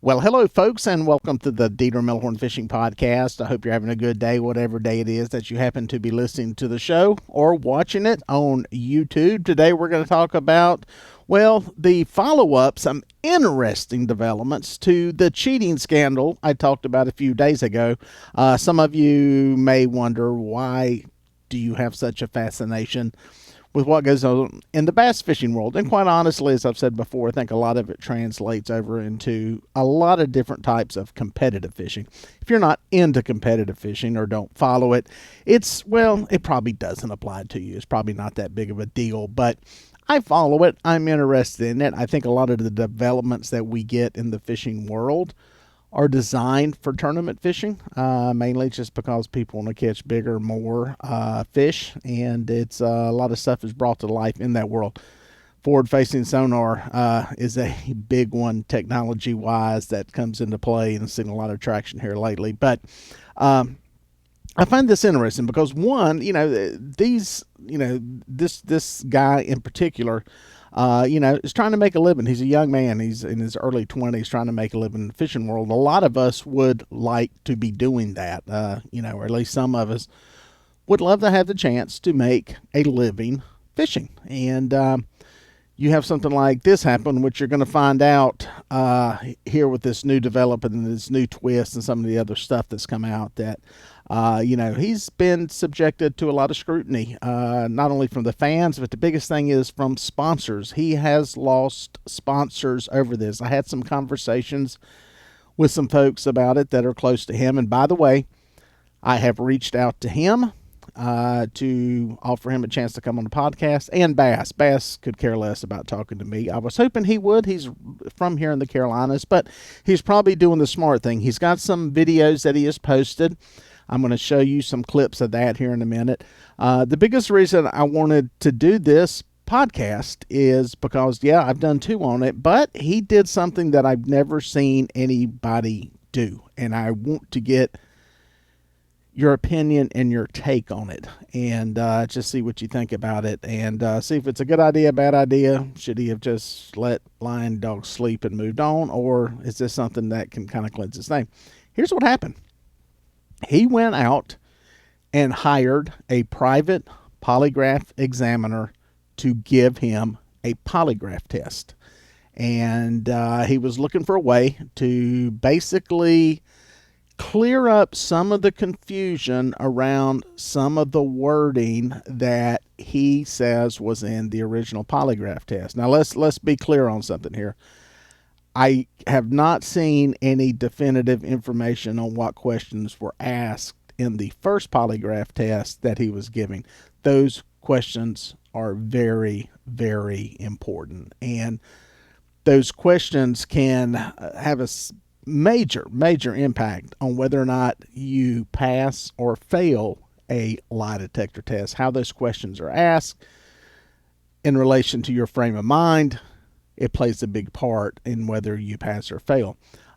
Well, hello, folks, and welcome to the Dieter Melhorn Fishing Podcast. I hope you're having a good day, whatever day it is that you happen to be listening to the show or watching it on YouTube. Today, we're going to talk about, well, the follow-up, some interesting developments to the cheating scandal I talked about a few days ago. Some of you may wonder, why do you have such a fascination with what goes on in the bass fishing world? And quite honestly, as I've said before, I think a lot of it translates over into a lot of different types of competitive fishing. If you're not into competitive fishing or don't follow it, it probably doesn't apply to you. It's probably not that big of a deal, but I follow it. I'm interested in it. I think a lot of the developments that we get in the fishing world are designed for tournament fishing, mainly just because people want to catch bigger, more fish, and it's a lot of stuff is brought to life in that world. Forward-facing sonar is a big one technology-wise that comes into play, and I've seen a lot of traction here lately. But I find this interesting because one, this guy in particular, is trying to make a living. He's a young man. He's in his early 20s trying to make a living in the fishing world. A lot of us would like to be doing that, or at least some of us would love to have the chance to make a living fishing. And you have something like this happen, which you're going to find out here with this new development and this new twist and some of the other stuff that's come out that, he's been subjected to a lot of scrutiny, not only from the fans, but the biggest thing is from sponsors. He has lost sponsors over this. I had some conversations with some folks about it that are close to him. And by the way, I have reached out to him to offer him a chance to come on the podcast, and Bass. Bass could care less about talking to me. I was hoping he would. He's from here in the Carolinas, but he's probably doing the smart thing. He's got some videos that he has posted. I'm going to show you some clips of that here in a minute. The biggest reason I wanted to do this podcast is because, I've done two on it, but he did something that I've never seen anybody do, and I want to get your opinion and your take on it, and just see what you think about it, and see if it's a good idea, bad idea. Should he have just let lion dogs sleep and moved on, or is this something that can kind of cleanse his name? Here's what happened. He went out and hired a private polygraph examiner to give him a polygraph test, and he was looking for a way to basically clear up some of the confusion around some of the wording that he says was in the original polygraph test. Now let's be clear on something here. I have not seen any definitive information on what questions were asked in the first polygraph test that he was giving. Those questions are very, very important, and those questions can have a major impact on whether or not you pass or fail a lie detector test. How those questions are asked in relation to your frame of mind, it plays a big part in whether you pass or fail.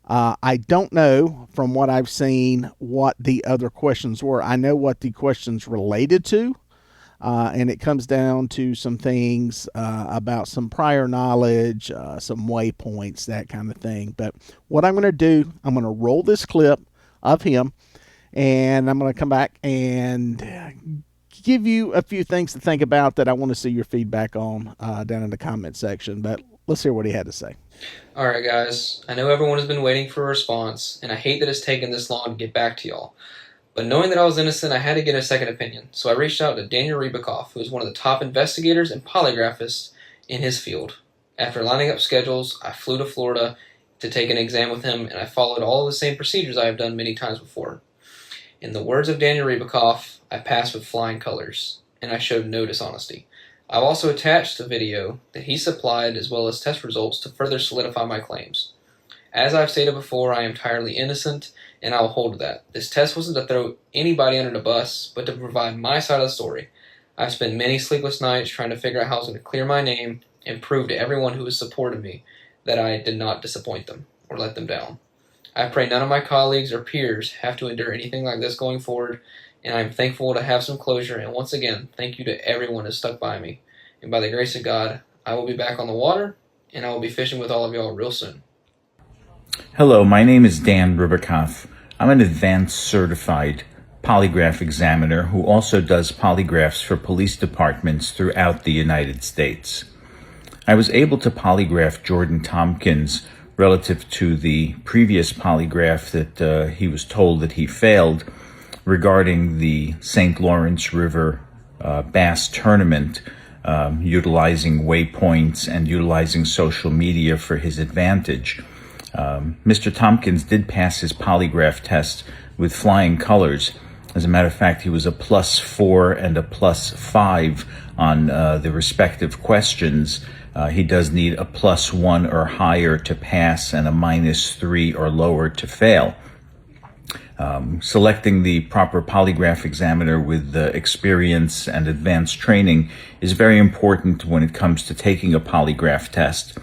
I don't know from what I've seen what the other questions were. I know what the questions related to, and it comes down to some things about some prior knowledge, some waypoints, that kind of thing. But what I'm going to do, I'm going to roll this clip of him, and I'm going to come back and give you a few things to think about that I want to see your feedback on down in the comment section. But let's hear what he had to say. All right, guys. I know everyone has been waiting for a response, and I hate that it's taken this long to get back to y'all. But knowing that I was innocent, I had to get a second opinion, so I reached out to Daniel Rybakov, who is one of the top investigators and polygraphists in his field. After lining up schedules, I flew to Florida to take an exam with him, and I followed all of the same procedures I have done many times before. In the words of Daniel Rybakov, I passed with flying colors, and I showed no dishonesty. I've also attached a video that he supplied as well as test results to further solidify my claims. As I've stated before, I am entirely innocent, and I will hold to that. This test wasn't to throw anybody under the bus, but to provide my side of the story. I've spent many sleepless nights trying to figure out how I was going to clear my name and prove to everyone who has supported me that I did not disappoint them or let them down. I pray none of my colleagues or peers have to endure anything like this going forward, and I am thankful to have some closure, and once again, thank you to everyone who stuck by me. And by the grace of God, I will be back on the water, and I will be fishing with all of y'all real soon. Hello, my name is Dan Rubikoff. I'm an advanced certified polygraph examiner who also does polygraphs for police departments throughout the United States. I was able to polygraph Jordan Thompkins relative to the previous polygraph that he was told that he failed regarding the St. Lawrence River bass tournament, utilizing waypoints and utilizing social media for his advantage. Mr. Thompkins did pass his polygraph test with flying colors. As a matter of fact, he was a +4 and a +5 on the respective questions. He does need a +1 or higher to pass and a -3 or lower to fail. Selecting the proper polygraph examiner with experience and advanced training is very important when it comes to taking a polygraph test.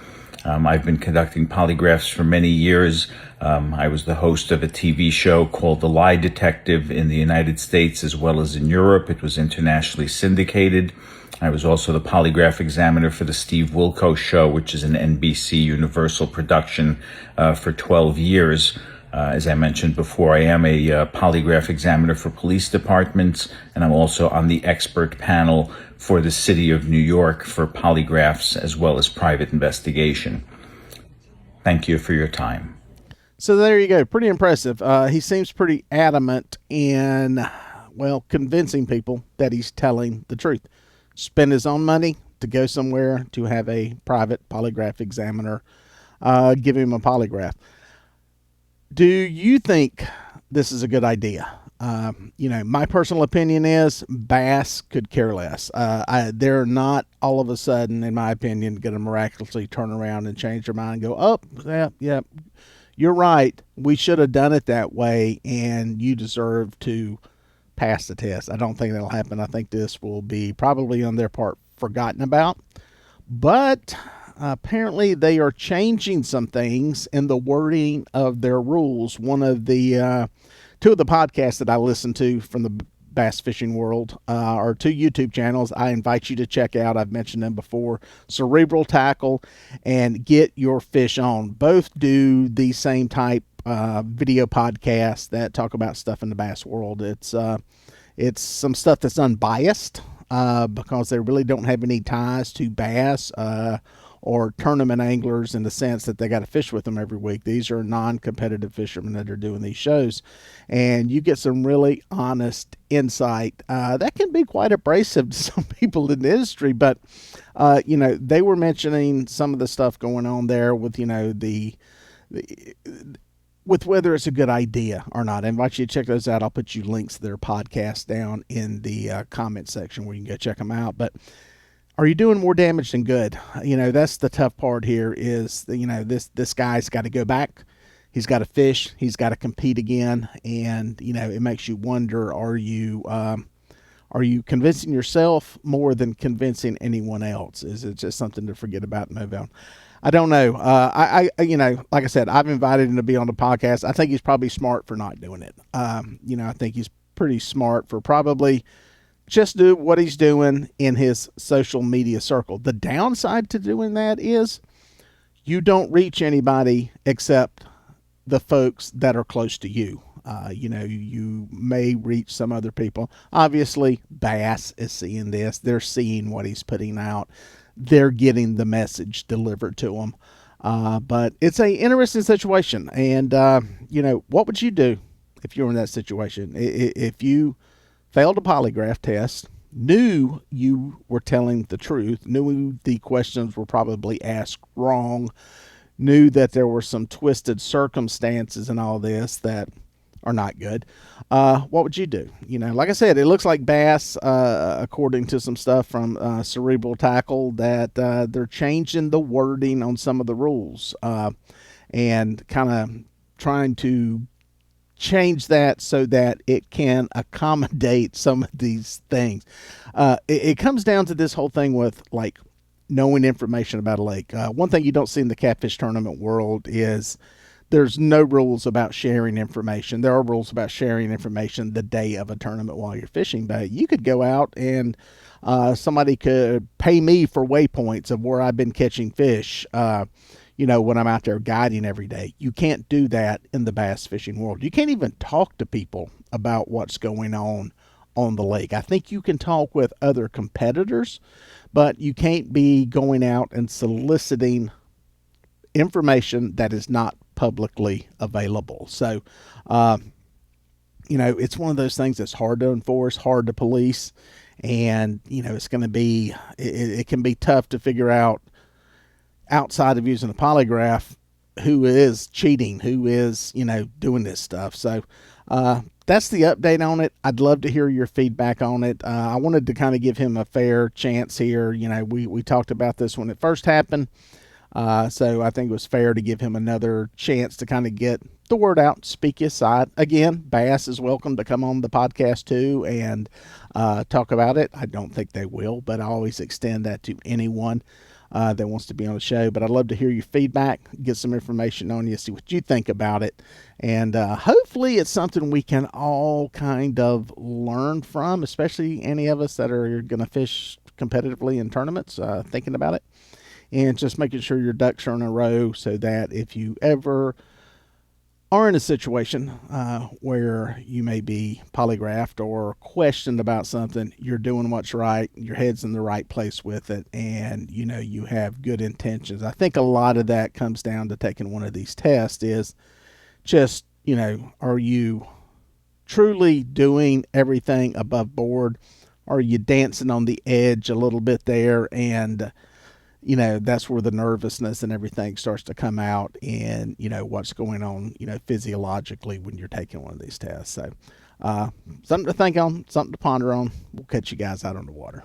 I've been conducting polygraphs for many years. I was the host of a TV show called The Lie Detective in the United States as well as in Europe. It was internationally syndicated. I was also the polygraph examiner for the Steve Wilkos Show, which is an NBC Universal production, for 12 years. As I mentioned before, I am a polygraph examiner for police departments, and I'm also on the expert panel for the city of New York for polygraphs as well as private investigation. Thank you for your time. So there you go. Pretty impressive. He seems pretty adamant in, well, convincing people that he's telling the truth. Spend his own money to go somewhere to have a private polygraph examiner give him a polygraph. Do you think this is a good idea? My personal opinion is bass could care less. They're not all of a sudden, in my opinion, going to miraculously turn around and change their mind and go, oh, yeah, you're right. We should have done it that way, and you deserve to pass the test. I don't think that'll happen. I think this will be probably on their part forgotten about. But apparently they are changing some things in the wording of their rules. One of the two of the podcasts that I listen to from the bass fishing world are two YouTube channels I invite you to check out. I've mentioned them before: Cerebral Tackle and Get Your Fish On. Both do the same type video podcasts that talk about stuff in the bass world. It's some stuff that's unbiased because they really don't have any ties to bass or tournament anglers in the sense that they got to fish with them every week. These are non-competitive fishermen that are doing these shows, and you get some really honest insight that can be quite abrasive to some people in the industry. But they were mentioning some of the stuff going on there with with whether it's a good idea or not. I invite you to check those out. I'll put you links to their podcast down in the comment section where you can go check them out. But are you doing more damage than good? That's the tough part here is, this guy's got to go back. He's got to fish. He's got to compete again. And, it makes you wonder, are you convincing yourself more than convincing anyone else? Is it just something to forget about and move on? I don't know. Like I said, I've invited him to be on the podcast. I think he's probably smart for not doing it. I think he's pretty smart for probably just do what he's doing in his social media circle. The downside to doing that is you don't reach anybody except the folks that are close to you. You may reach some other people. Obviously, Bass is seeing this. They're seeing what he's putting out. They're getting the message delivered to them. But it's an interesting situation. And, what would you do if you were in that situation? If you failed a polygraph test, knew you were telling the truth, knew the questions were probably asked wrong, knew that there were some twisted circumstances and all this that are not good, what would you do? Like I said, it looks like Bass, according to some stuff from Cerebral Tackle, that they're changing the wording on some of the rules and kind of trying to change that so that it can accommodate some of these things. It comes down to this whole thing with like knowing information about a lake. One thing you don't see in the catfish tournament world is there's no rules about sharing information. There are rules about sharing information the day of a tournament while you're fishing, but you could go out and somebody could pay me for waypoints of where I've been catching fish. when I'm out there guiding every day. You can't do that in the bass fishing world. You can't even talk to people about what's going on the lake. I think you can talk with other competitors, but you can't be going out and soliciting information that is not publicly available. So, it's one of those things that's hard to enforce, hard to police, and it's going to be it can be tough to figure out outside of using a polygraph who is cheating, who is doing this stuff. So that's the update on it. I'd love to hear your feedback on it. I wanted to kind of give him a fair chance here. We talked about this when it first happened. So I think it was fair to give him another chance to kind of get the word out, speak his side. Again, Bass is welcome to come on the podcast too and talk about it. I don't think they will, but I always extend that to anyone that wants to be on the show. But I'd love to hear your feedback, get some information on you, see what you think about it. And hopefully it's something we can all kind of learn from, especially any of us that are going to fish competitively in tournaments, thinking about it. And just making sure your ducks are in a row so that if you ever are in a situation where you may be polygraphed or questioned about something, you're doing what's right, your head's in the right place with it, and you have good intentions. I think a lot of that comes down to taking one of these tests is just, are you truly doing everything above board? Are you dancing on the edge a little bit there? And that's where the nervousness and everything starts to come out, and what's going on physiologically when you're taking one of these tests. So something to think on, something to ponder on. We'll catch you guys out on the water.